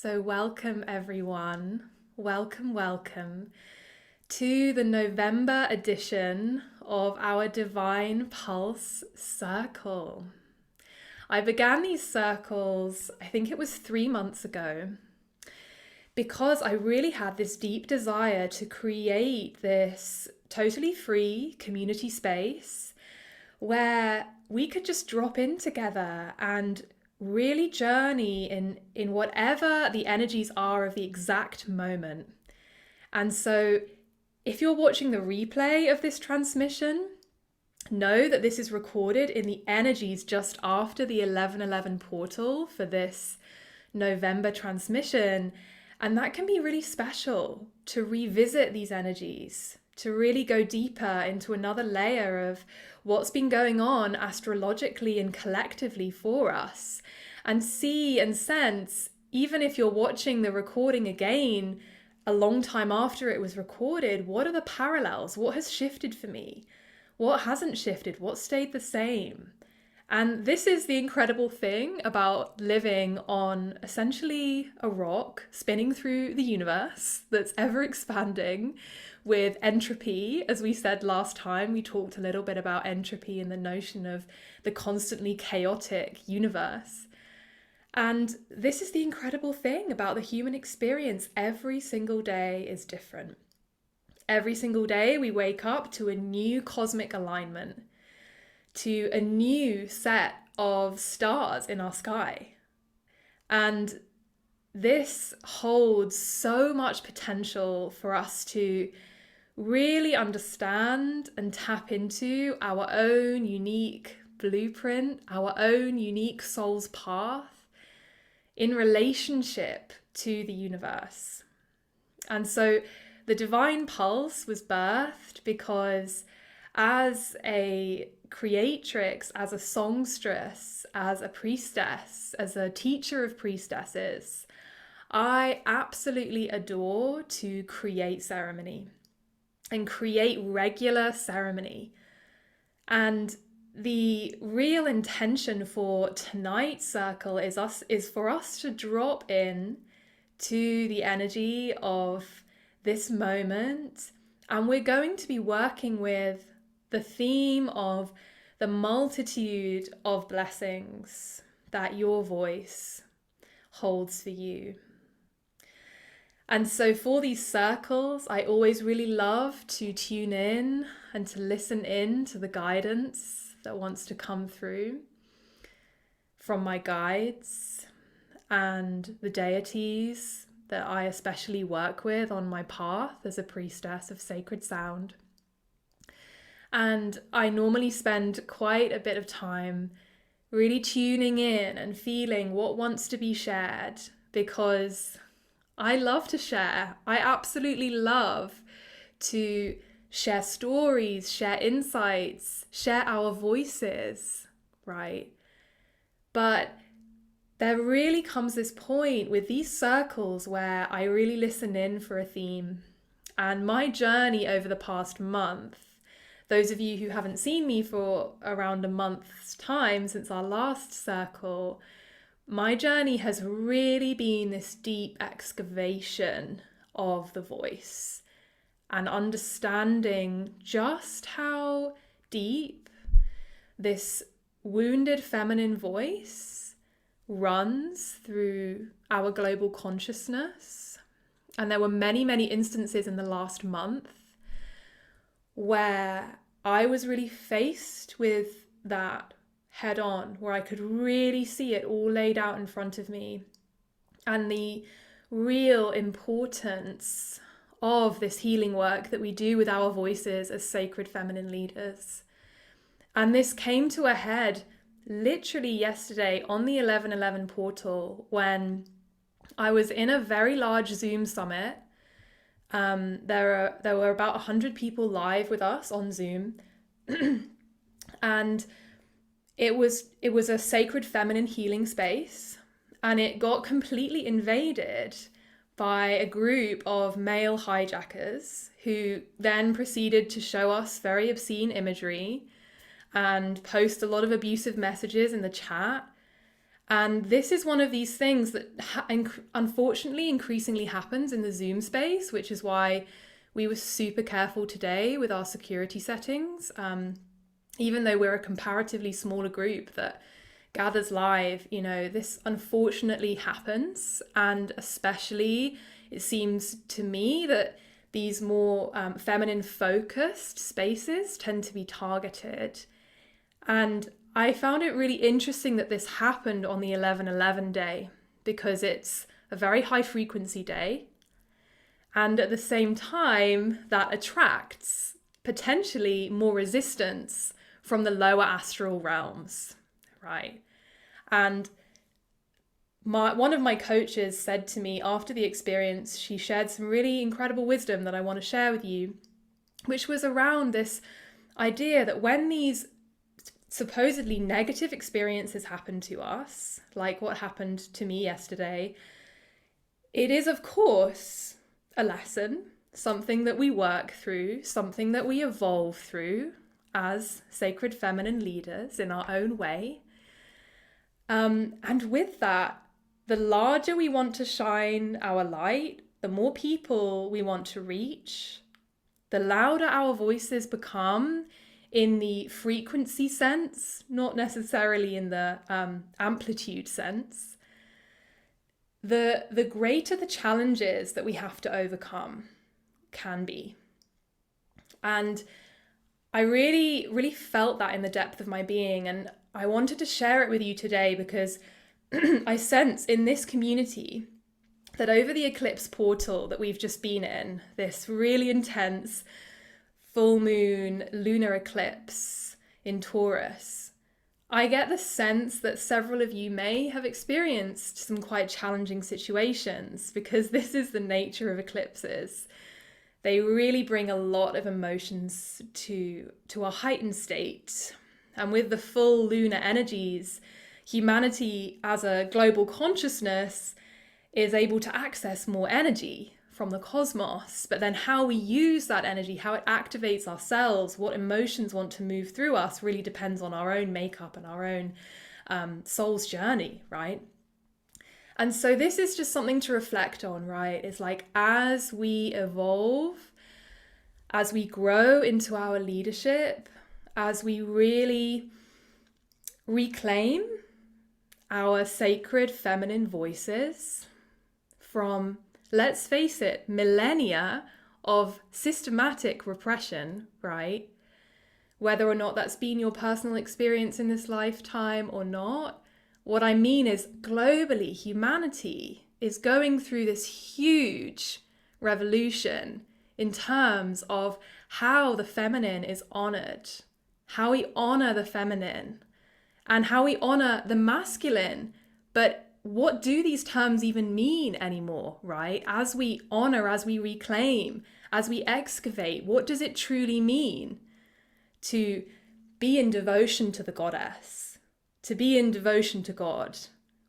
So welcome everyone, welcome to the November edition of our Divine Pulse Circle. I began these circles, I think it was 3 months ago, because I really had this deep desire to create this totally free community space where we could just drop in together and really journey in whatever the energies are of the exact moment. And so if you're watching the replay of this transmission, know that this is recorded in the energies just after the 11:11 portal for this November transmission. And that can be really special to revisit these energies, to really go deeper into another layer of what's been going on astrologically and collectively for us, and see and sense, even if you're watching the recording again a long time after it was recorded, what are the parallels? What has shifted for me? What hasn't shifted? What stayed the same? And this is the incredible thing about living on essentially a rock spinning through the universe that's ever expanding with entropy. As we said last time, we talked a little bit about entropy and the notion of the constantly chaotic universe. And this is the incredible thing about the human experience. Every single day is different. Every single day we wake up to a new cosmic alignment, to a new set of stars in our sky. And this holds so much potential for us to really understand and tap into our own unique blueprint, our own unique soul's path in relationship to the universe. And so the Divine Pulse was birthed because as a creatrix, as a songstress, as a priestess, as a teacher of priestesses, I absolutely adore to create ceremony and create regular ceremony. And the real intention for tonight's circle is for us to drop in to the energy of this moment, and we're going to be working with the theme of the multitude of blessings that your voice holds for you. And so for these circles, I always really love to tune in and to listen in to the guidance that wants to come through from my guides and the deities that I especially work with on my path as a priestess of sacred sound. And I normally spend quite a bit of time really tuning in and feeling what wants to be shared, because I love to share. I absolutely love to share stories, share insights, share our voices, right? But there really comes this point with these circles where I really listen in for a theme. And my journey over the past month, those of you who haven't seen me for around a month's time since our last circle, my journey has really been this deep excavation of the voice and understanding just how deep this wounded feminine voice runs through our global consciousness. And there were many, many instances in the last month where I was really faced with that head on, where I could really see it all laid out in front of me, and the real importance of this healing work that we do with our voices as sacred feminine leaders. And this came to a head literally yesterday on the 11:11 portal, when I was in a very large Zoom summit. There were about 100 people live with us on Zoom, and it was a sacred feminine healing space, and it got completely invaded by a group of male hijackers who then proceeded to show us very obscene imagery and post a lot of abusive messages in the chat. And this is one of these things that unfortunately increasingly happens in the Zoom space, which is why we were super careful today with our security settings. Even though we're a comparatively smaller group that gathers live, this unfortunately happens. And especially it seems to me that these more feminine focused spaces tend to be targeted. And I found it really interesting that this happened on the 11/11 day, because it's a very high frequency day. And at the same time, that attracts potentially more resistance from the lower astral realms, right? And one of my coaches said to me after the experience, she shared some really incredible wisdom that I want to share with you, which was around this idea that when these supposedly negative experiences happen to us, like what happened to me yesterday, it is, of course, a lesson, something that we work through, something that we evolve through as sacred feminine leaders in our own way. And with that, the larger we want to shine our light, the more people we want to reach, the louder our voices become in the frequency sense, not necessarily in the amplitude sense, the greater the challenges that we have to overcome can be. And I really, really felt that in the depth of my being. And I wanted to share it with you today because I sense in this community that over the eclipse portal that we've just been in, this really intense full moon lunar eclipse in Taurus, I get the sense that several of you may have experienced some quite challenging situations, because this is the nature of eclipses. They really bring a lot of emotions to a heightened state. And with the full lunar energies, humanity as a global consciousness is able to access more energy from the cosmos. But then how we use that energy, how it activates ourselves, what emotions want to move through us really depends on our own makeup and our own soul's journey, right? And so this is just something to reflect on, right? It's like as we evolve, as we grow into our leadership, as we really reclaim our sacred feminine voices from, let's face it, millennia of systematic repression, right? Whether or not that's been your personal experience in this lifetime or not, what I mean is globally, humanity is going through this huge revolution in terms of how the feminine is honored, how we honor the feminine, and how we honor the masculine. But what do these terms even mean anymore, right? As we honor, as we reclaim, as we excavate, what does it truly mean to be in devotion to the goddess, to be in devotion to God?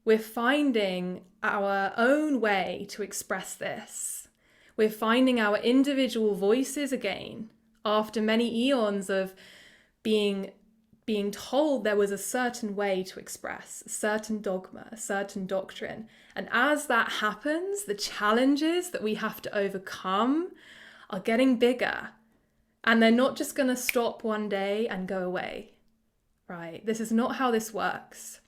We're finding our own way to express this. We're finding our individual voices again after many eons of being told there was a certain way to express, a certain dogma, a certain doctrine. And as that happens, the challenges that we have to overcome are getting bigger. And they're not just going to stop one day and go away, right? This is not how this works.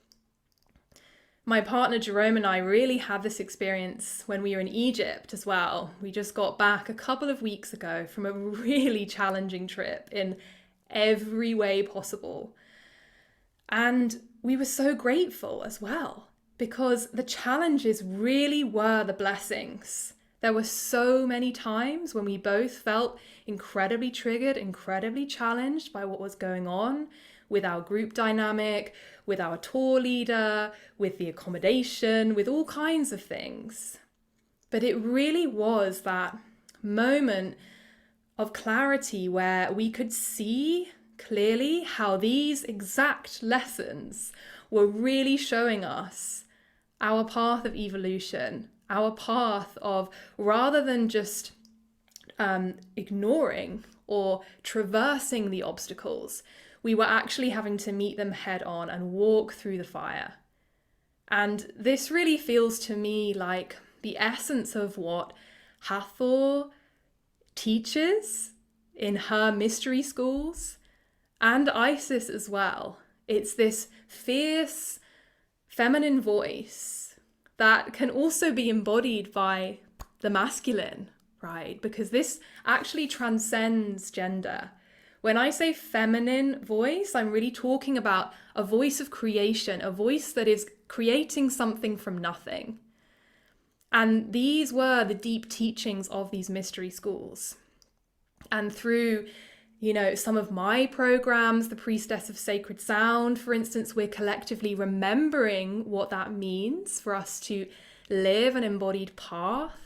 My partner Jerome and I really had this experience when we were in Egypt as well. We just got back a couple of weeks ago from a really challenging trip in every way possible. And we were so grateful as well, because the challenges really were the blessings. There were so many times when we both felt incredibly triggered, incredibly challenged by what was going on with our group dynamic, with our tour leader, with the accommodation, with all kinds of things. But it really was that moment of clarity where we could see clearly how these exact lessons were really showing us our path of evolution, our path of, rather than just ignoring or traversing the obstacles, we were actually having to meet them head on and walk through the fire. And this really feels to me like the essence of what Hathor teaches in her mystery schools, and Isis as well. It's this fierce feminine voice that can also be embodied by the masculine, right? Because this actually transcends gender. When I say feminine voice, I'm really talking about a voice of creation, a voice that is creating something from nothing. And these were the deep teachings of these mystery schools. And through, some of my programs, the Priestess of Sacred Sound, for instance, we're collectively remembering what that means for us to live an embodied path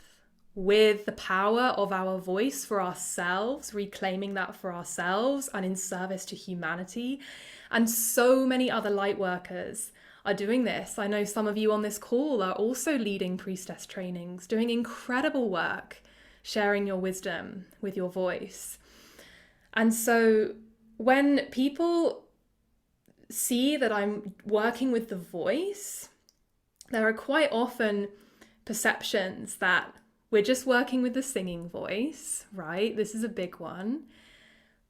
with the power of our voice for ourselves, reclaiming that for ourselves and in service to humanity. And so many other light workers are doing this. I know some of you on this call are also leading priestess trainings, doing incredible work, sharing your wisdom with your voice. And so when people see that I'm working with the voice, there are quite often perceptions that we're just working with the singing voice, right? This is a big one.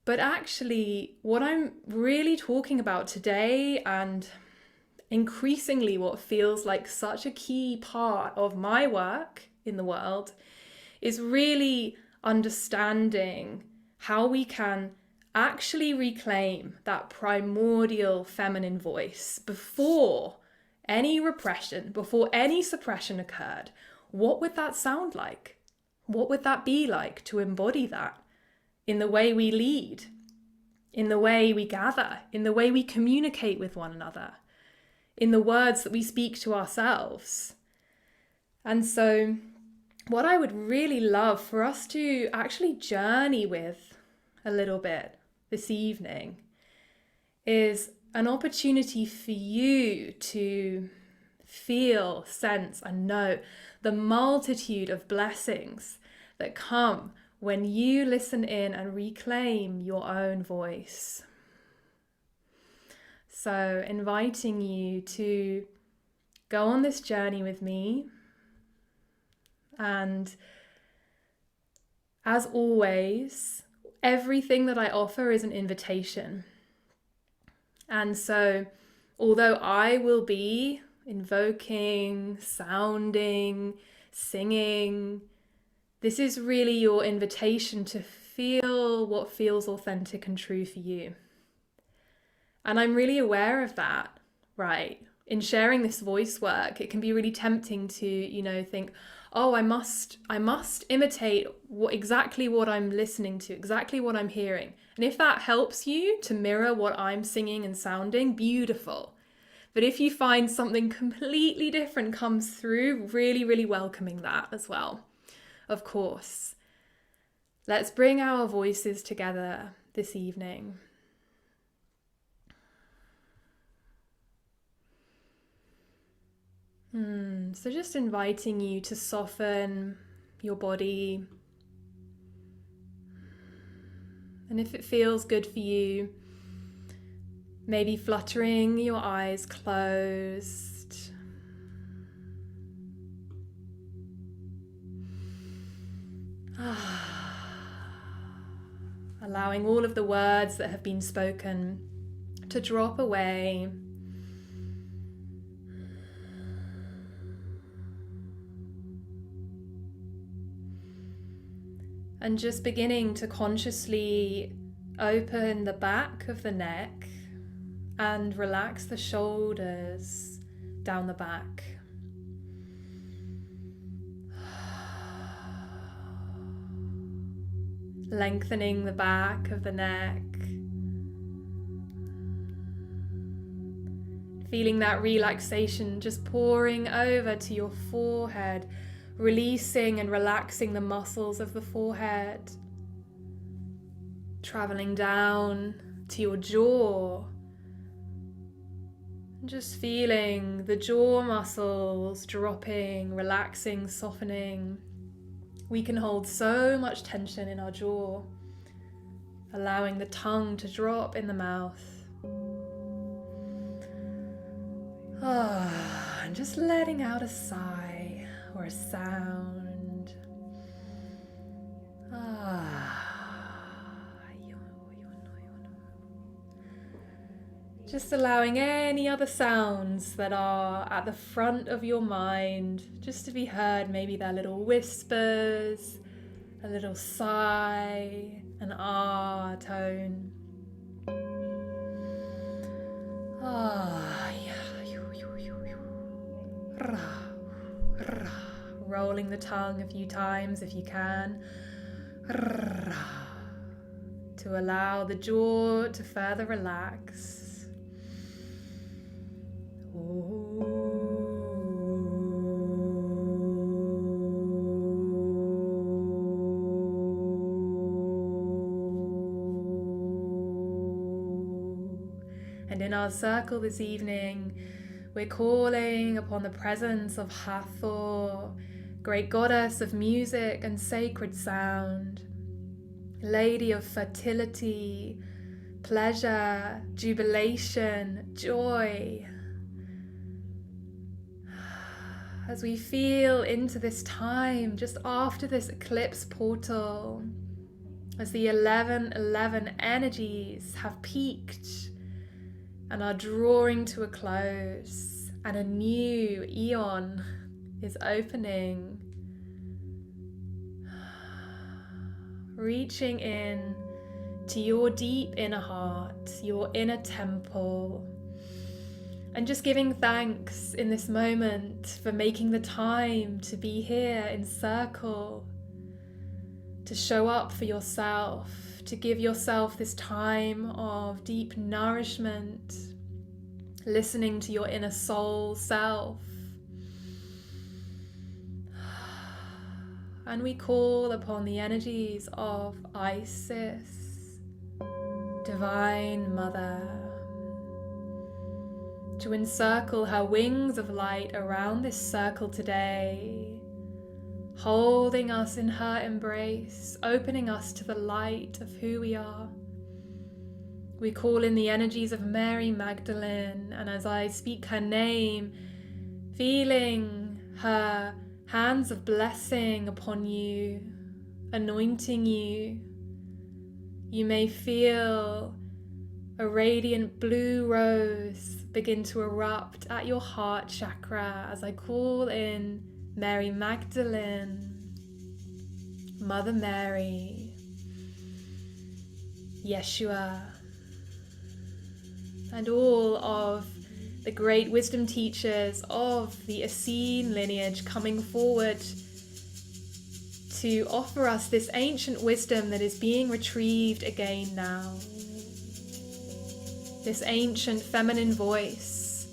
But actually, what I'm really talking about today, and increasingly what feels like such a key part of my work in the world, is really understanding how we can actually reclaim that primordial feminine voice before any repression, before any suppression occurred. What would that sound like? What would that be like to embody that in the way we lead, in the way we gather, in the way we communicate with one another, in the words that we speak to ourselves? And so what I would really love for us to actually journey with a little bit this evening is an opportunity for you to feel, sense, and know the multitude of blessings that come when you listen in and reclaim your own voice. So, inviting you to go on this journey with me. And as always, everything that I offer is an invitation. And so, although I will be invoking, sounding, singing, this is really your invitation to feel what feels authentic and true for you. And I'm really aware of that, right? In sharing this voice work, it can be really tempting to, think, oh, I must imitate exactly what I'm listening to, exactly what I'm hearing. And if that helps you to mirror what I'm singing and sounding, beautiful. But if you find something completely different comes through, really, really welcoming that as well. Of course. Let's bring our voices together this evening. So just inviting you to soften your body. And if it feels good for you, maybe fluttering your eyes closed. Allowing all of the words that have been spoken to drop away. And just beginning to consciously open the back of the neck and relax the shoulders down the back. Lengthening the back of the neck. Feeling that relaxation just pouring over to your forehead, releasing and relaxing the muscles of the forehead. Traveling down to your jaw. Just feeling the jaw muscles dropping, relaxing, softening. We can hold so much tension in our jaw, allowing the tongue to drop in the mouth. And just letting out a sigh or a sound. Just allowing any other sounds that are at the front of your mind just to be heard. Maybe they're little whispers, a little sigh, an ah tone. Rolling the tongue a few times if you can, to allow the jaw to further relax. And in our circle this evening, we're calling upon the presence of Hathor, great goddess of music and sacred sound, lady of fertility, pleasure, jubilation, joy. As we feel into this time just after this eclipse portal, as the 11:11 energies have peaked and are drawing to a close, and a new eon is opening, reaching in to your deep inner heart, your inner temple, and just giving thanks in this moment for making the time to be here in circle, to show up for yourself, to give yourself this time of deep nourishment, listening to your inner soul self. And we call upon the energies of Isis, Divine Mother, to encircle her wings of light around this circle today, holding us in her embrace, opening us to the light of who we are. We call in the energies of Mary Magdalene, and as I speak her name, feeling her hands of blessing upon you, anointing you, you may feel a radiant blue rose begin to erupt at your heart chakra as I call in Mary Magdalene, Mother Mary, Yeshua, and all of the great wisdom teachers of the Essene lineage coming forward to offer us this ancient wisdom that is being retrieved again now. This ancient feminine voice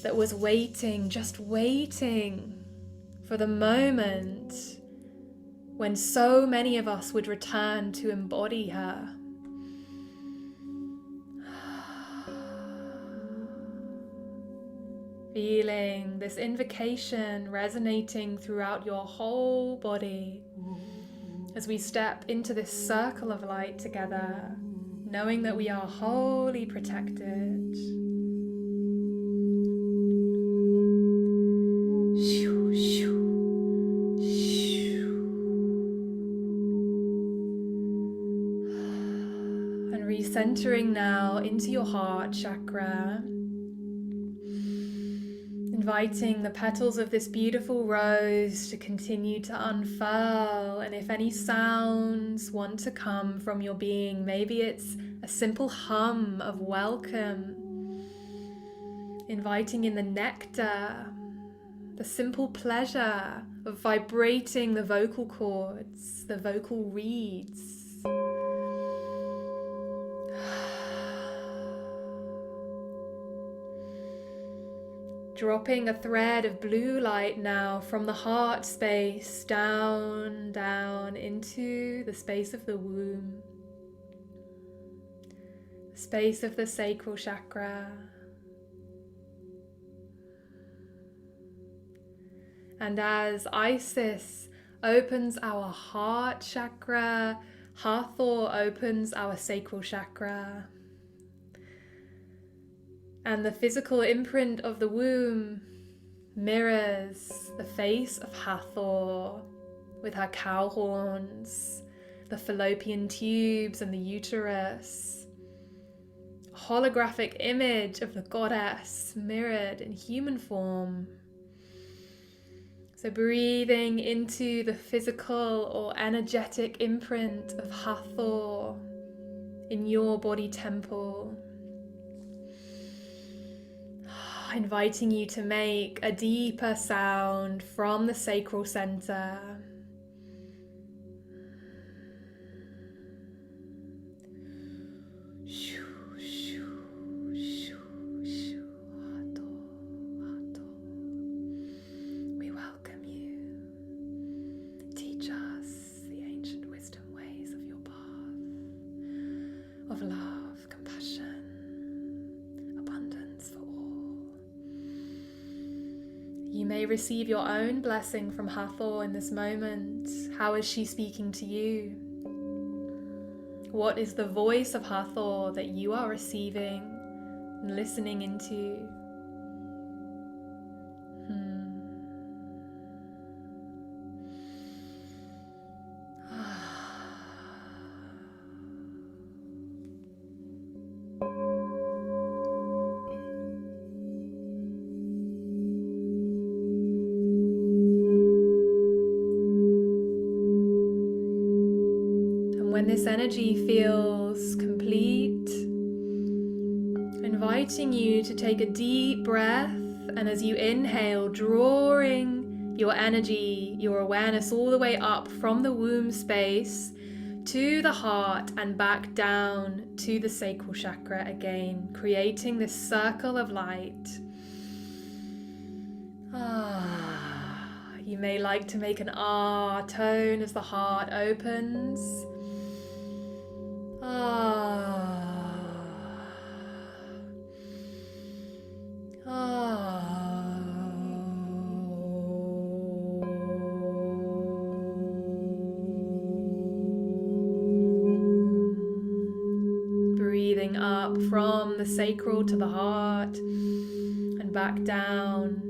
that was waiting, just waiting for the moment when so many of us would return to embody her. Feeling this invocation resonating throughout your whole body as we step into this circle of light together, knowing that we are wholly protected. And recentering now into your heart chakra, inviting the petals of this beautiful rose to continue to unfurl, and if any sounds want to come from your being, maybe it's a simple hum of welcome, inviting in the nectar, the simple pleasure of vibrating the vocal cords, the vocal reeds. Dropping a thread of blue light now from the heart space down into the space of the womb, the space of the sacral chakra. And as Isis opens our heart chakra, Hathor opens our sacral chakra. And the physical imprint of the womb mirrors the face of Hathor with her cow horns, the fallopian tubes and the uterus. A holographic image of the goddess mirrored in human form. So breathing into the physical or energetic imprint of Hathor in your body temple. Inviting you to make a deeper sound from the sacral center. We welcome you. Teach us the ancient wisdom ways of your path, of love, compassion, abundance for all. You may receive your own blessing from Hathor in this moment. How is she speaking to you? What is the voice of Hathor that you are receiving and listening into? When this energy feels complete, inviting you to take a deep breath, and as you inhale, drawing your energy, your awareness all the way up from the womb space to the heart and back down to the sacral chakra again, creating this circle of light. You may like to make an ah tone as the heart opens. Breathing up from the sacral to the heart and back down.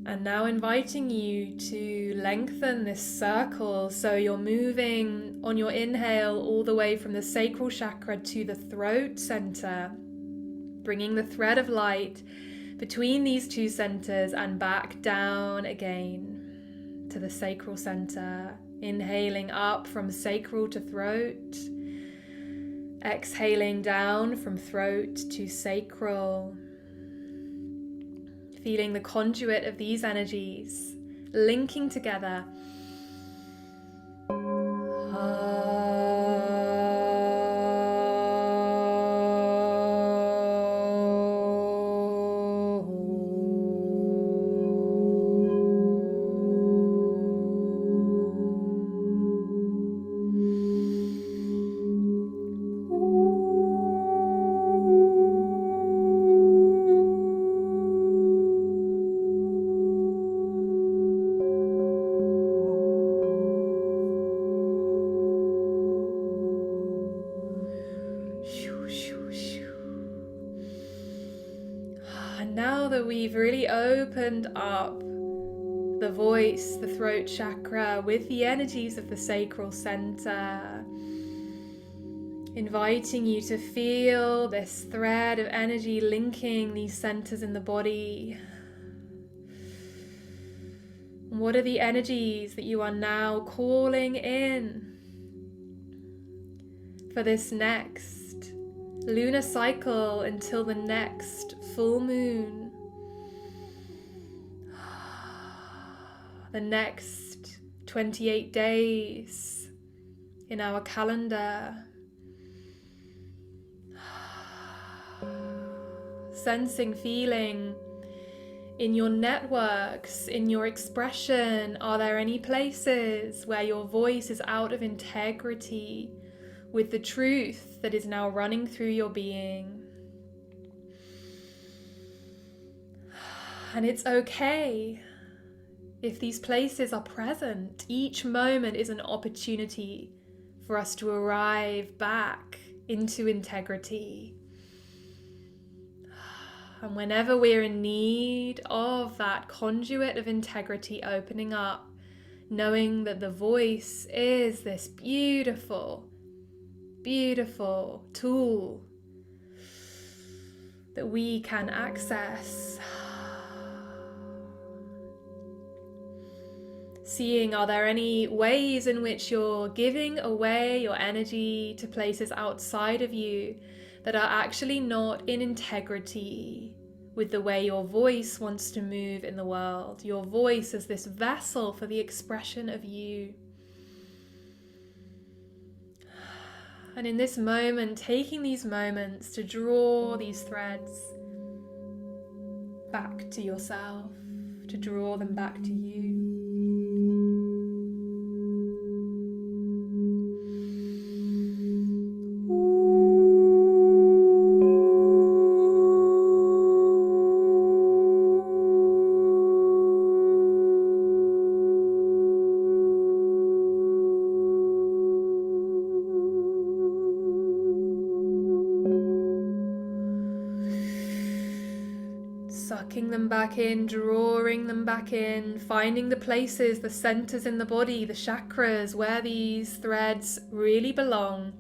And now inviting you to lengthen this circle, so you're moving on your inhale all the way from the sacral chakra to the throat center, bringing the thread of light between these two centers and back down again to the sacral center. Inhaling up from sacral to throat, exhaling down from throat to sacral. Feeling the conduit of these energies linking together. We've really opened up the voice, the throat chakra with the energies of the sacral center, inviting you to feel this thread of energy linking these centers in the body. What are the energies that you are now calling in for this next lunar cycle until the next full moon? The next 28 days in our calendar. Sensing, feeling in your networks, in your expression. Are there any places where your voice is out of integrity with the truth that is now running through your being? And it's okay if these places are present. Each moment is an opportunity for us to arrive back into integrity. And whenever we're in need of that conduit of integrity opening up, knowing that the voice is this beautiful, beautiful tool that we can access. Seeing, are there any ways in which you're giving away your energy to places outside of you that are actually not in integrity with the way your voice wants to move in the world? Your voice as this vessel for the expression of you. And in this moment, taking these moments to draw these threads back to yourself, to draw them back to you. Sucking them back in, drawing them back in, finding the places, the centers in the body, the chakras, where these threads really belong.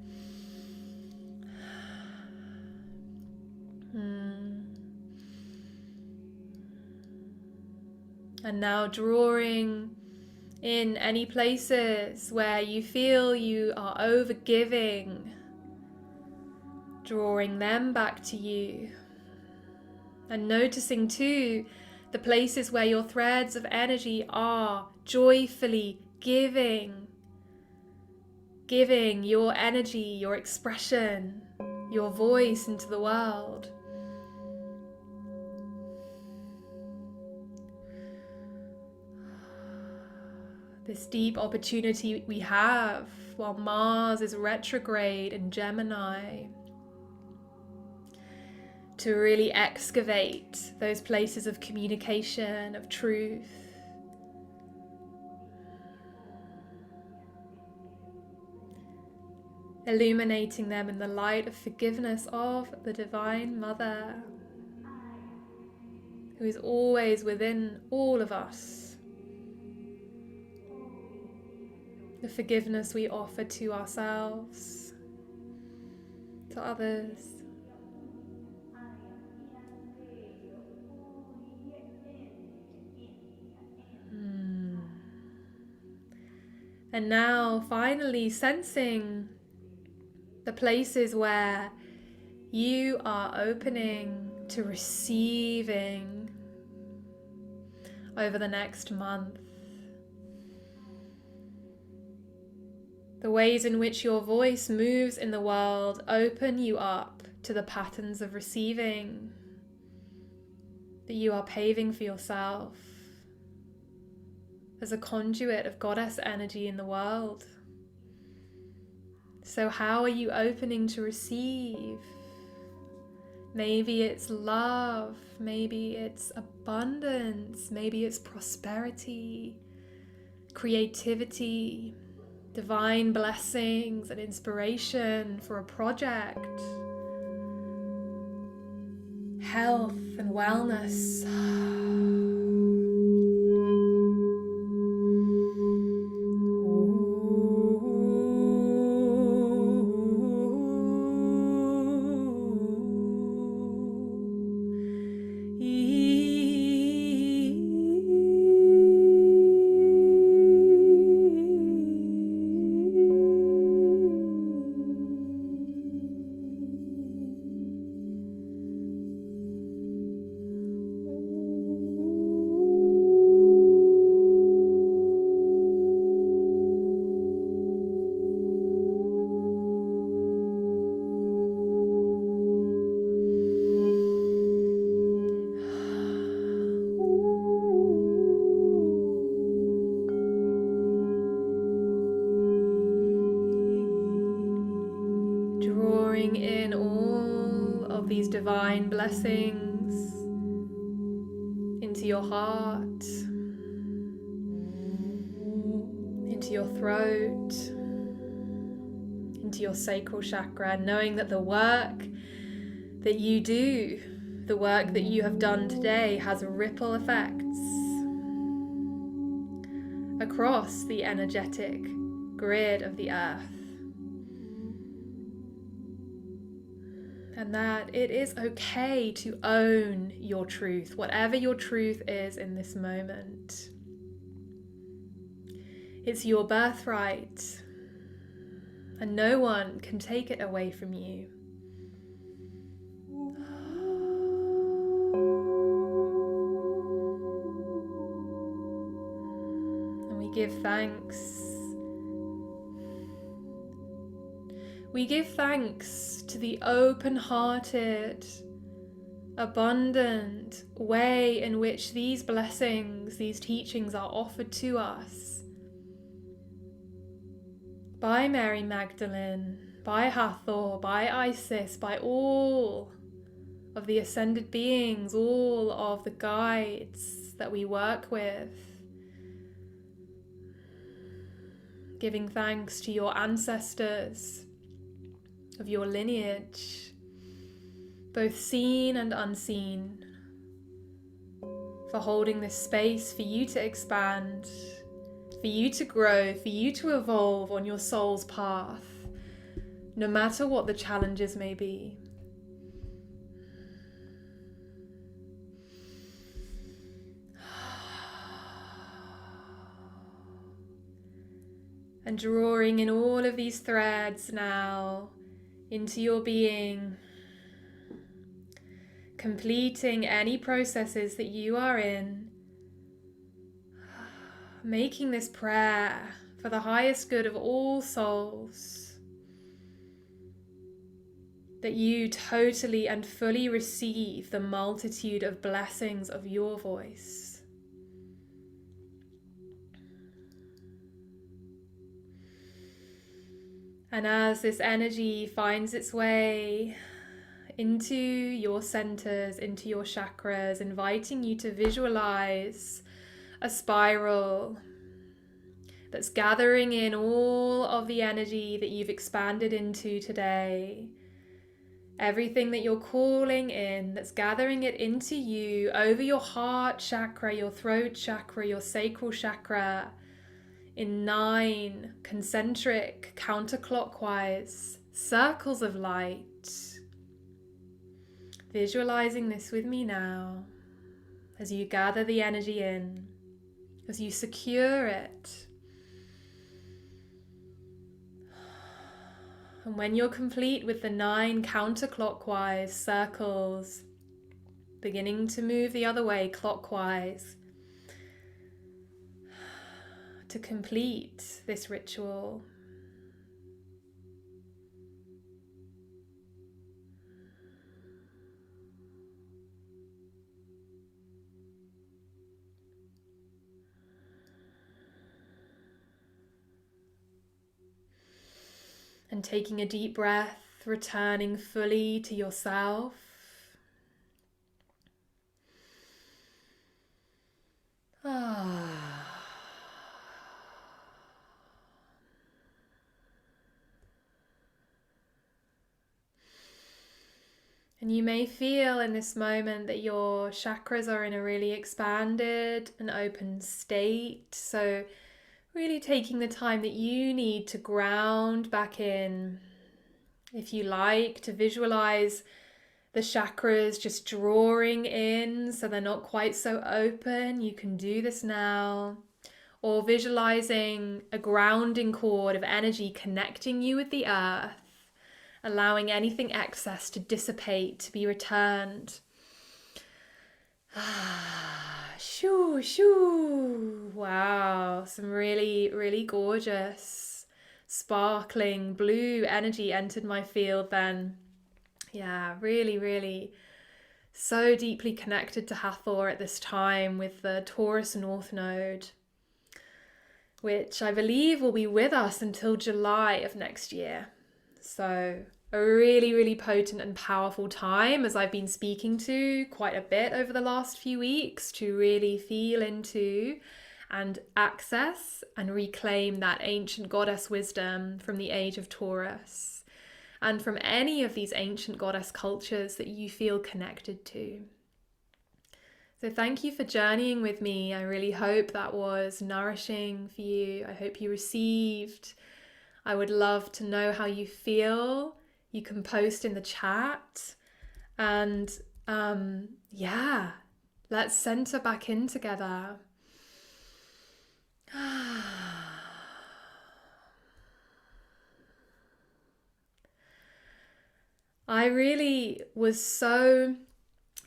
And now drawing in any places where you feel you are overgiving, drawing them back to you. And noticing too the places where your threads of energy are joyfully giving your energy, your expression, your voice into the world. This deep opportunity we have while Mars is retrograde in Gemini, to really excavate those places of communication, of truth. Illuminating them in the light of forgiveness of the Divine Mother, who is always within all of us. The forgiveness we offer to ourselves, to others. And now finally sensing the places where you are opening to receiving over the next month. The ways in which your voice moves in the world open you up to the patterns of receiving that you are paving for yourself as a conduit of goddess energy in the world. So how are you opening to receive? Maybe it's love, maybe it's abundance, maybe it's prosperity, creativity, divine blessings and inspiration for a project, health and wellness. In all of these divine blessings into into your heart, into your throat, into your sacral chakra, knowing that the work that you do, the work that you have done today, has ripple effects across the energetic grid of the earth. And that it is okay to own your truth, whatever your truth is in this moment. It's your birthright, and no one can take it away from you. And we give thanks. We give thanks to the open-hearted, abundant way in which these blessings, these teachings are offered to us by Mary Magdalene, by Hathor, by Isis, by all of the ascended beings, all of the guides that we work with. Giving thanks to your ancestors, of your lineage, both seen and unseen, for holding this space for you to expand, for you to grow, for you to evolve on your soul's path, no matter what the challenges may be. And drawing in all of these threads now into your being, completing any processes that you are in, making this prayer for the highest good of all souls, that you totally and fully receive the multitude of blessings of your voice. And as this energy finds its way into your centers, into your chakras, inviting you to visualize a spiral that's gathering in all of the energy that you've expanded into today. Everything that you're calling in, that's gathering it into you over your heart chakra, your throat chakra, your sacral chakra, in 9 concentric, counterclockwise circles of light. Visualizing this with me now, as you gather the energy in, as you secure it. And when you're complete with the 9 counterclockwise circles, beginning to move the other way clockwise, to complete this ritual. And taking a deep breath, returning fully to yourself. And you may feel in this moment that your chakras are in a really expanded and open state. So really taking the time that you need to ground back in. If you like to visualize the chakras just drawing in so they're not quite so open, you can do this now. Or visualizing a grounding cord of energy connecting you with the earth, allowing anything excess to dissipate, to be returned. Shoo, shoo. Wow, some really, really gorgeous, sparkling blue energy entered my field then. Yeah, really, really so deeply connected to Hathor at this time with the Taurus North Node, which I believe will be with us until July of next year. So a really, really potent and powerful time, as I've been speaking to quite a bit over the last few weeks, to really feel into and access and reclaim that ancient goddess wisdom from the age of Taurus and from any of these ancient goddess cultures that you feel connected to. So thank you for journeying with me. I really hope that was nourishing for you. I hope you received. I would love to know how you feel. You can post in the chat. And let's center back in together. I really was so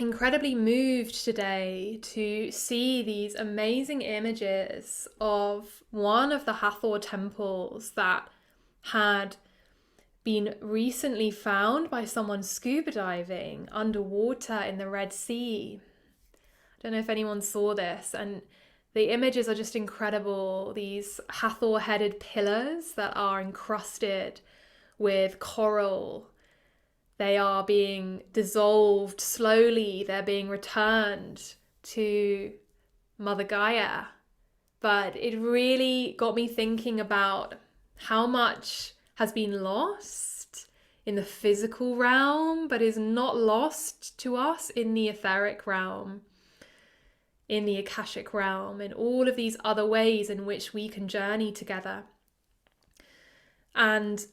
incredibly moved today to see these amazing images of one of the Hathor temples that had been recently found by someone scuba diving underwater in the Red Sea. I don't know if anyone saw this, and the images are just incredible. These Hathor-headed pillars that are encrusted with coral. They are being dissolved slowly. They're being returned to Mother Gaia. But it really got me thinking about how much has been lost in the physical realm, but is not lost to us in the etheric realm, in the Akashic realm, in all of these other ways in which we can journey together. And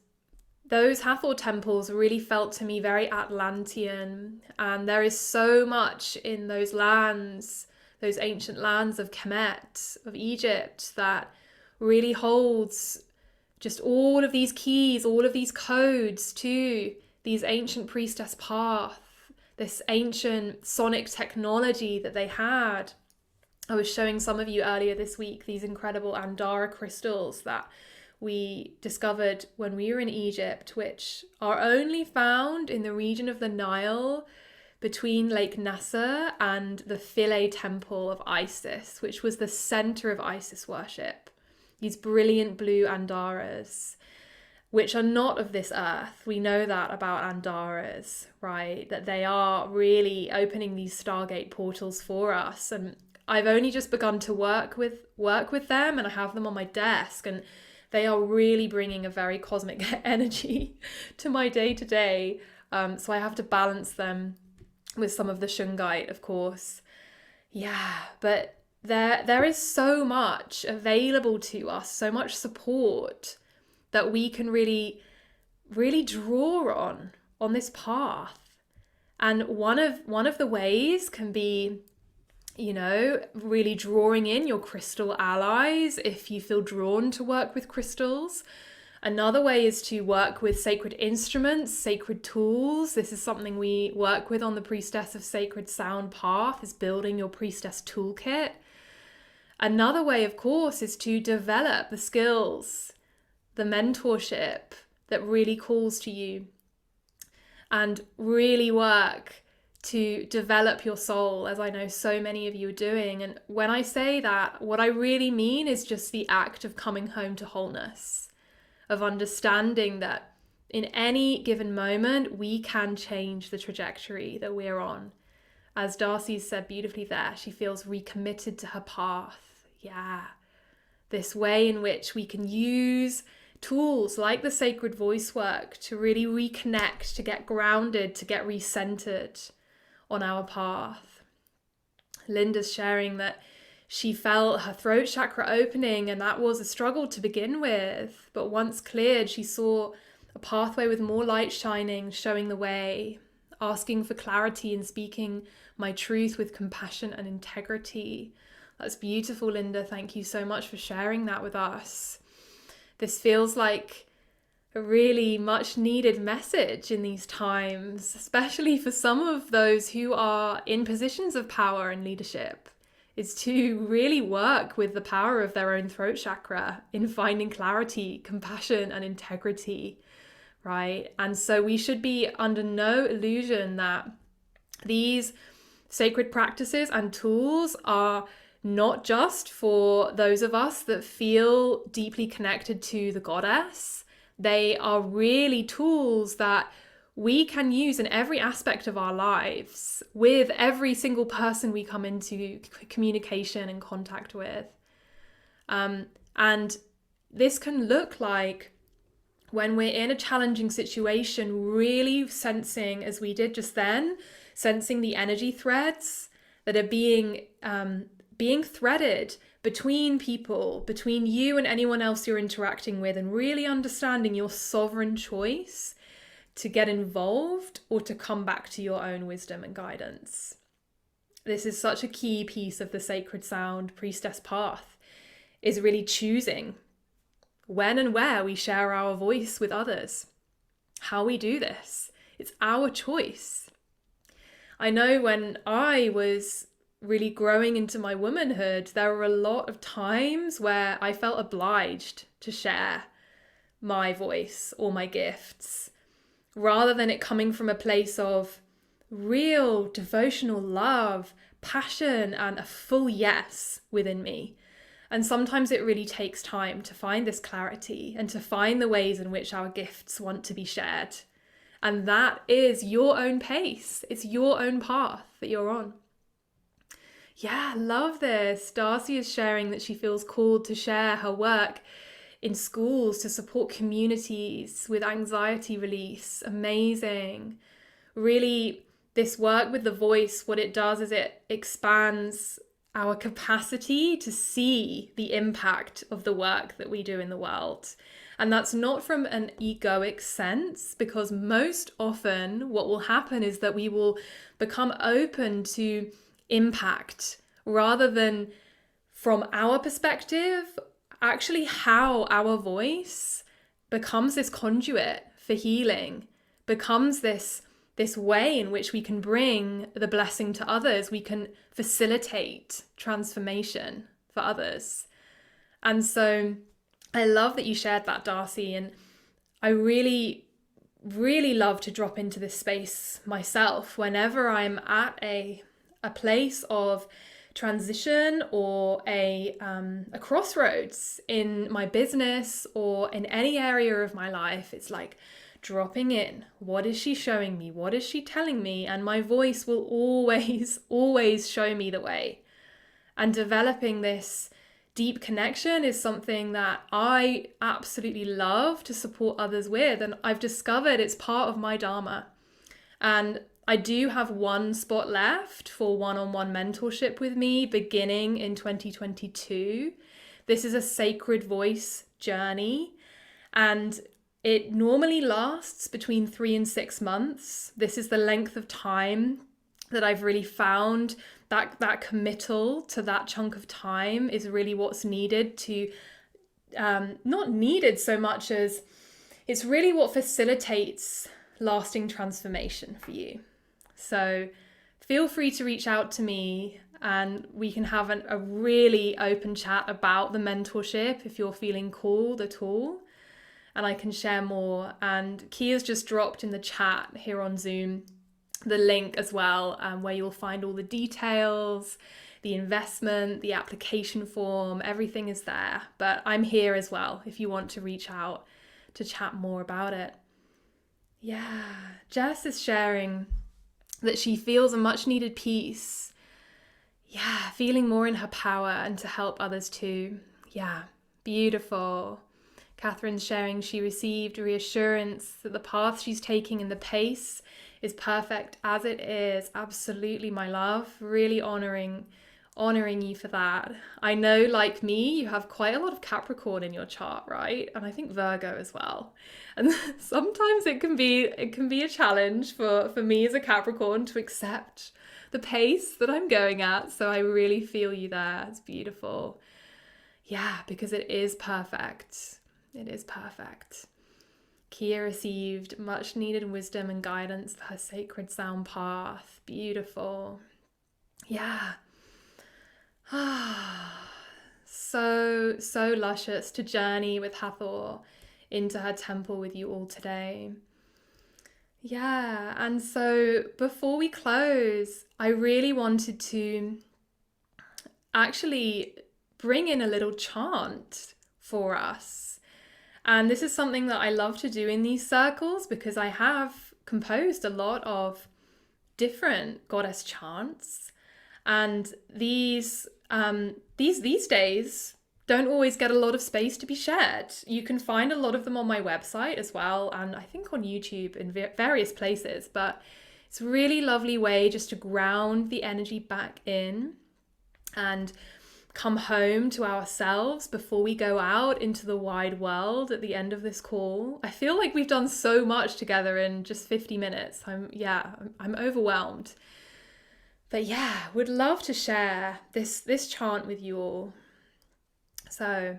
those Hathor temples really felt to me very Atlantean, and there is so much in those lands, those ancient lands of Kemet, of Egypt, that really holds just all of these keys, all of these codes to these ancient priestess path, this ancient sonic technology that they had. I was showing some of you earlier this week these incredible Andara crystals that we discovered when we were in Egypt, which are only found in the region of the Nile between Lake Nasser and the Philae temple of Isis, which was the center of Isis worship. These brilliant blue Andaras, which are not of this earth. We know that about Andaras, right? That they are really opening these Stargate portals for us. And I've only just begun to work with them, and I have them on my desk, and they are really bringing a very cosmic energy to my day-to-day. So I have to balance them with some of the shungite, of course. Yeah, but there is so much available to us, so much support that we can really, really draw on this path. And one of the ways can be, really drawing in your crystal allies if you feel drawn to work with crystals. Another way is to work with sacred instruments, sacred tools. This is something we work with on the Priestess of Sacred Sound path, is building your priestess toolkit. Another way, of course, is to develop the skills, the mentorship that really calls to you, and really work to develop your soul, as I know so many of you are doing. And when I say that, what I really mean is just the act of coming home to wholeness, of understanding that in any given moment, we can change the trajectory that we're on. As Darcy said beautifully there, she feels recommitted to her path. Yeah, this way in which we can use tools like the sacred voice work to really reconnect, to get grounded, to get recentered on our path. Linda's sharing that she felt her throat chakra opening, and that was a struggle to begin with. But once cleared, she saw a pathway with more light shining, showing the way, asking for clarity and speaking my truth with compassion and integrity. That's beautiful, Linda. Thank you so much for sharing that with us. This feels like a really much needed message in these times, especially for some of those who are in positions of power and leadership, is to really work with the power of their own throat chakra in finding clarity, compassion, and integrity, right? And so we should be under no illusion that these sacred practices and tools are not just for those of us that feel deeply connected to the goddess. They are really tools that we can use in every aspect of our lives with every single person we come into communication and contact with. And this can look like, when we're in a challenging situation, really sensing, as we did just then, sensing the energy threads that are being threaded between people, between you and anyone else you're interacting with, and really understanding your sovereign choice to get involved or to come back to your own wisdom and guidance. This is such a key piece of the Sacred Sound priestess path, is really choosing when and where we share our voice with others. How we do this, it's our choice. I know when I was really growing into my womanhood, there were a lot of times where I felt obliged to share my voice or my gifts, rather than it coming from a place of real devotional love, passion, and a full yes within me. And sometimes it really takes time to find this clarity and to find the ways in which our gifts want to be shared. And that is your own pace. It's your own path that you're on. Yeah, love this. Darcy is sharing that she feels called to share her work in schools to support communities with anxiety release. Amazing. Really, this work with the voice, what it does is it expands our capacity to see the impact of the work that we do in the world. And that's not from an egoic sense, because most often what will happen is that we will become open to impact rather than, from our perspective, actually how our voice becomes this conduit for healing, becomes this way in which we can bring the blessing to others. We can facilitate transformation for others. And so I love that you shared that, Darcy. And I really, really love to drop into this space myself whenever I'm at a place of transition or a crossroads in my business or in any area of my life. It's like dropping in. What is she showing me? What is she telling me? And my voice will always show me the way. And developing this deep connection is something that I absolutely love to support others with. And I've discovered it's part of my dharma. And I do have one spot left for one-on-one mentorship with me beginning in 2022. This is a sacred voice journey, and it normally lasts between 3 and 6 months. This is the length of time that I've really found that committal to that chunk of time is really what's needed to, not needed so much as it's really what facilitates lasting transformation for you. So feel free to reach out to me and we can have a really open chat about the mentorship if you're feeling called at all. And I can share more. And Kia's just dropped in the chat here on Zoom the link as well, where you'll find all the details, the investment, the application form, everything is there. But I'm here as well if you want to reach out to chat more about it. Yeah, Jess is sharing that she feels a much needed peace. Yeah, feeling more in her power and to help others too. Yeah, beautiful. Catherine's sharing she received reassurance that the path she's taking and the pace is perfect as it is. Absolutely, my love. Really honoring you for that. I know, like me, you have quite a lot of Capricorn in your chart, right? And I think Virgo as well. And sometimes it can be a challenge for me as a Capricorn to accept the pace that I'm going at. So I really feel you there. It's beautiful. Yeah, because it is perfect. It is perfect. Kia received much needed wisdom and guidance for her sacred sound path. Beautiful. Yeah. So luscious to journey with Hathor into her temple with you all today. Yeah, and so before we close, I really wanted to actually bring in a little chant for us. And this is something that I love to do in these circles because I have composed a lot of different goddess chants, and these days don't always get a lot of space to be shared. You can find a lot of them on my website as well, and I think on YouTube in various places, but it's a really lovely way just to ground the energy back in and come home to ourselves before we go out into the wide world at the end of this call. I feel like we've done so much together in just 50 minutes. I'm overwhelmed. But yeah, would love to share this chant with you all. So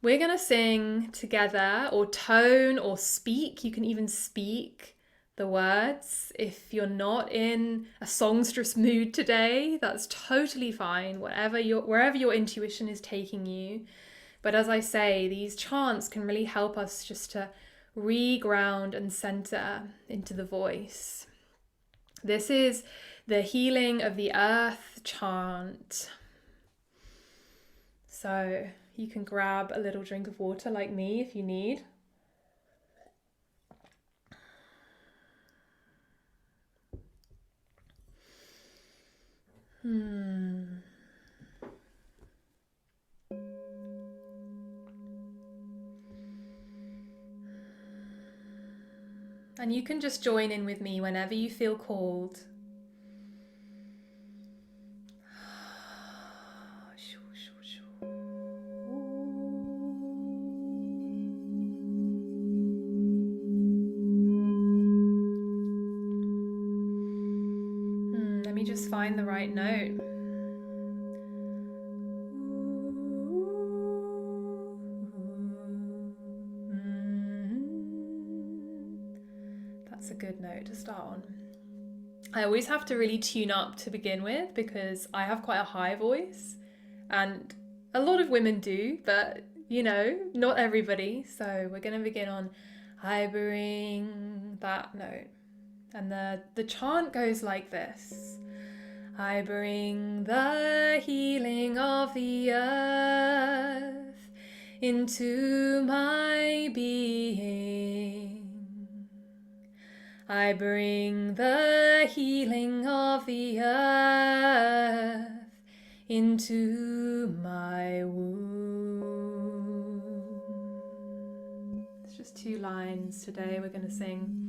we're going to sing together, or tone, or speak. You can even speak the words. If you're not in a songstress mood today, that's totally fine, wherever your intuition is taking you. But as I say, these chants can really help us just to re-ground and center into the voice. This is the Healing of the Earth chant. So you can grab a little drink of water like me if you need. And you can just join in with me whenever you feel called. Let me just find the right note. That's a good note to start on. I always have to really tune up to begin with because I have quite a high voice, and a lot of women do, but you know, not everybody. So we're going to begin on I bring that note. And the chant goes like this. I bring the healing of the earth into my being. I bring the healing of the earth into my womb. It's just 2 lines today. We're going to sing.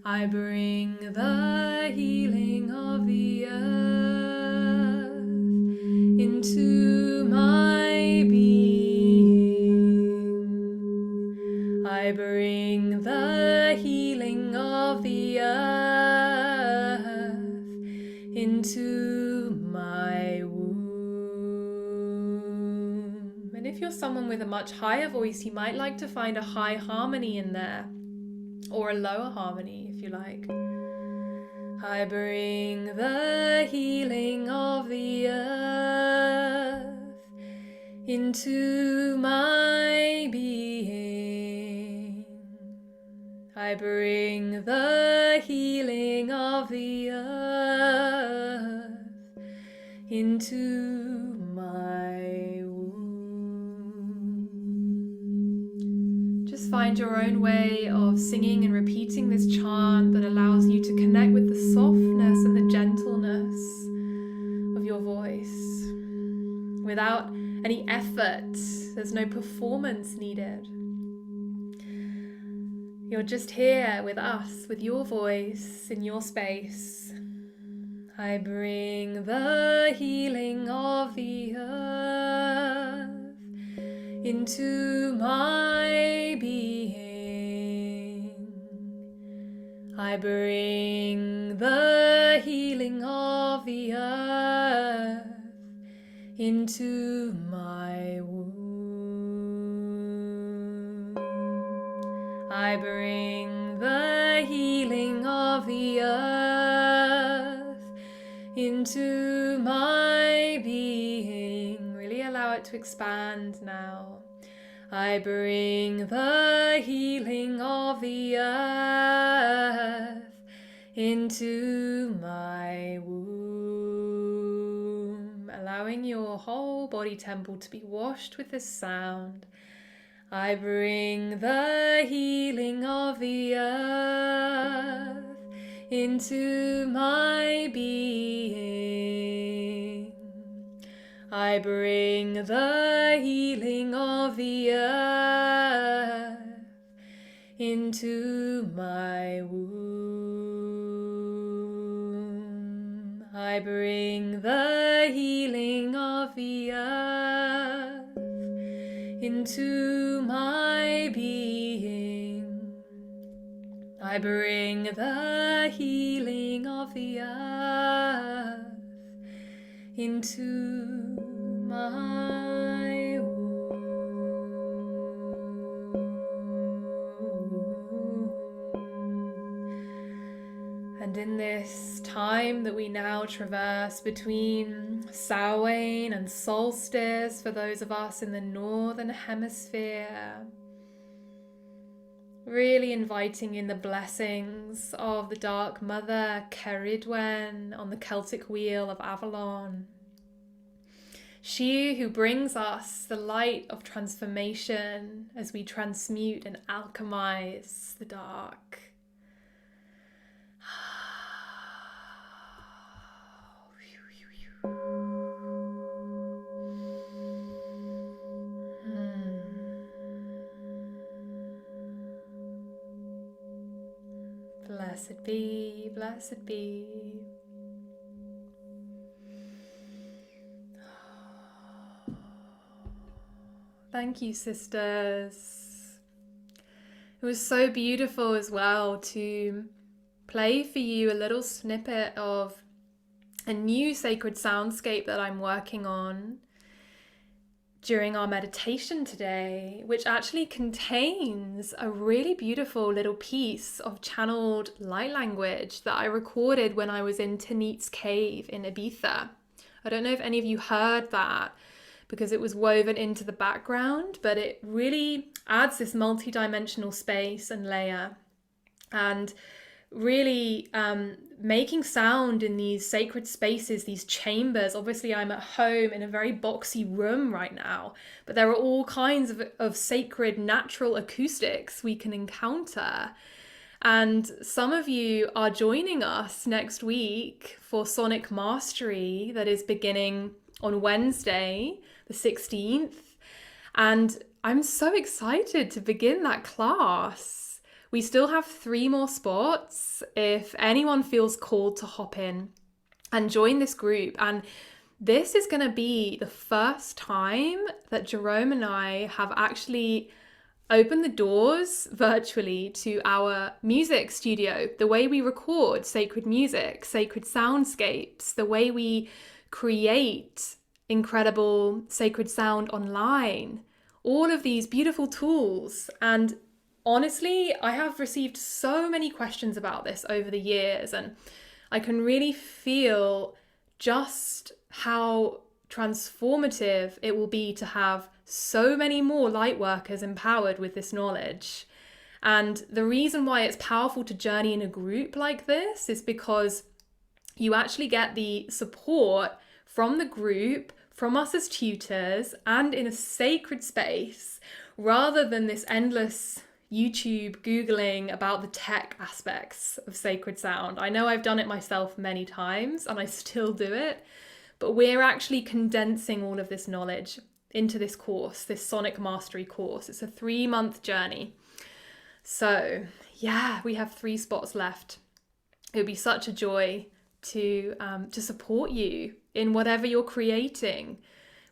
I bring the healing of the earth into my being. I bring the healing of the earth into my womb. And if you're someone with a much higher voice, you might like to find a high harmony in there, or a lower harmony if you like. I bring the healing of the earth into my being. I bring the healing of the earth into my womb. Just find your own way of singing and repeating this chant that allows you to connect with the softness and the gentleness of your voice without any effort. There's no performance needed. You're just here with us, with your voice in your space. I bring the healing of the earth into my being. I bring the healing of the earth into my womb. I bring the healing of the earth into my being. Really allow it to expand now. I bring the healing of the earth into my womb. Allowing your whole body temple to be washed with this sound. I bring the healing of the earth into my being. I bring the healing of the earth into my womb. I bring the healing of the earth into my being. I bring the healing of the earth into my womb. And in this time that we now traverse between Samhain and solstice, for those of us in the northern hemisphere, really inviting in the blessings of the Dark Mother, Ceridwen, on the Celtic wheel of Avalon. She who brings us the light of transformation as we transmute and alchemize the dark. Blessed be, blessed be. Thank you, sisters. It was so beautiful as well to play for you a little snippet of a new sacred soundscape that I'm working on during our meditation today, which actually contains a really beautiful little piece of channeled light language that I recorded when I was in Tanit's cave in Ibiza. I don't know if any of you heard that because it was woven into the background, but it really adds this multi-dimensional space and layer, and really making sound in these sacred spaces, these chambers. Obviously, I'm at home in a very boxy room right now, but there are all kinds of sacred natural acoustics we can encounter. And some of you are joining us next week for Sonic Mastery that is beginning on Wednesday, the 16th. And I'm so excited to begin that class. We still have 3 more spots if anyone feels called to hop in and join this group. And this is going to be the first time that Jerome and I have actually opened the doors virtually to our music studio, the way we record sacred music, sacred soundscapes, the way we create incredible sacred sound online, all of these beautiful tools. And honestly, I have received so many questions about this over the years, and I can really feel just how transformative it will be to have so many more light workers empowered with this knowledge. And the reason why it's powerful to journey in a group like this is because you actually get the support from the group, from us as tutors, and in a sacred space, rather than this endless YouTube Googling about the tech aspects of sacred sound. I know I've done it myself many times and I still do it, but we're actually condensing all of this knowledge into this course, this Sonic Mastery course. It's a 3-month journey. So yeah, we have 3 spots left. It would be such a joy to support you in whatever you're creating.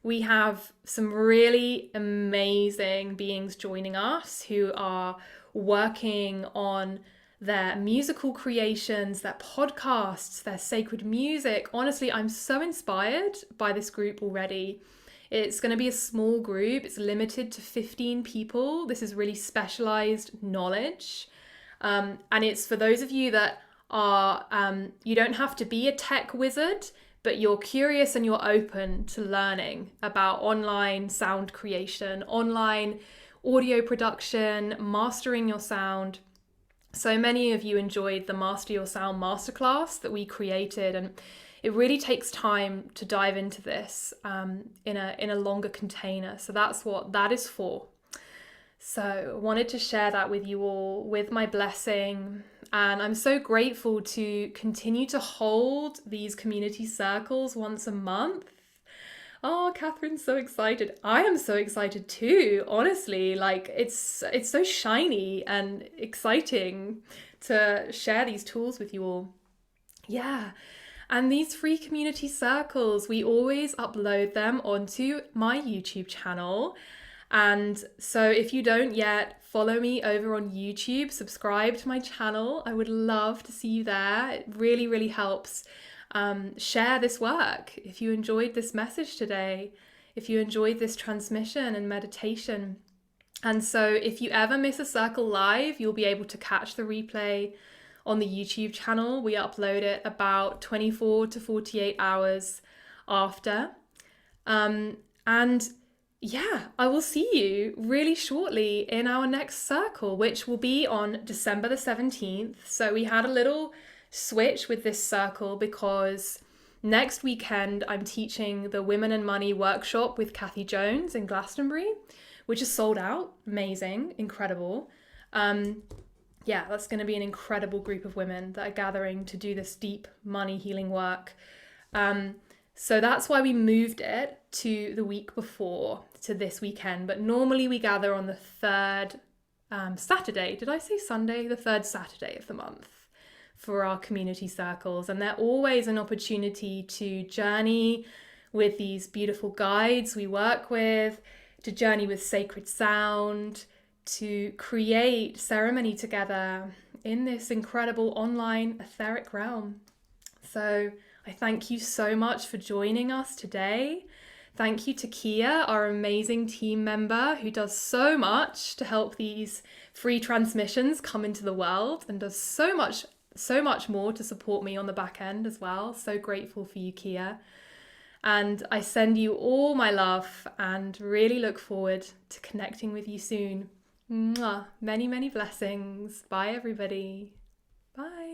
We have some really amazing beings joining us who are working on their musical creations, their podcasts, their sacred music. Honestly, I'm so inspired by this group already. It's going to be a small group. It's limited to 15 people. This is really specialized knowledge. And it's for those of you that are, you don't have to be a tech wizard, but you're curious and you're open to learning about online sound creation, online audio production, mastering your sound. So many of you enjoyed the Master Your Sound masterclass that we created, and it really takes time to dive into this in a longer container. So that's what that is for. So I wanted to share that with you all with my blessing. And I'm so grateful to continue to hold these community circles once a month. Oh, Catherine's so excited. I am so excited too, honestly. Like it's so shiny and exciting to share these tools with you all. Yeah. And these free community circles, we always upload them onto my YouTube channel. And so if you don't yet, follow me over on YouTube, subscribe to my channel. I would love to see you there. It really, really helps share this work. If you enjoyed this message today, if you enjoyed this transmission and meditation. And so if you ever miss a circle live, you'll be able to catch the replay on the YouTube channel. We upload it about 24 to 48 hours after. And yeah, I will see you really shortly in our next circle, which will be on December the 17th. So we had a little switch with this circle because next weekend I'm teaching the Women and Money workshop with Kathy Jones in Glastonbury, which is sold out. Amazing, incredible. Yeah, that's going to be an incredible group of women that are gathering to do this deep money healing work. So that's why we moved it to the week before, to this weekend. But normally we gather on the third Saturday. Did I say Sunday? The third Saturday of the month for our community circles. And they're always an opportunity to journey with these beautiful guides we work with, to journey with sacred sound, to create ceremony together in this incredible online etheric realm. So I thank you so much for joining us today. Thank you to Kia, our amazing team member who does so much to help these free transmissions come into the world and does so much more to support me on the back end as well. So grateful for you, Kia. And I send you all my love and really look forward to connecting with you soon. Mwah. Many, many blessings. Bye, everybody. Bye.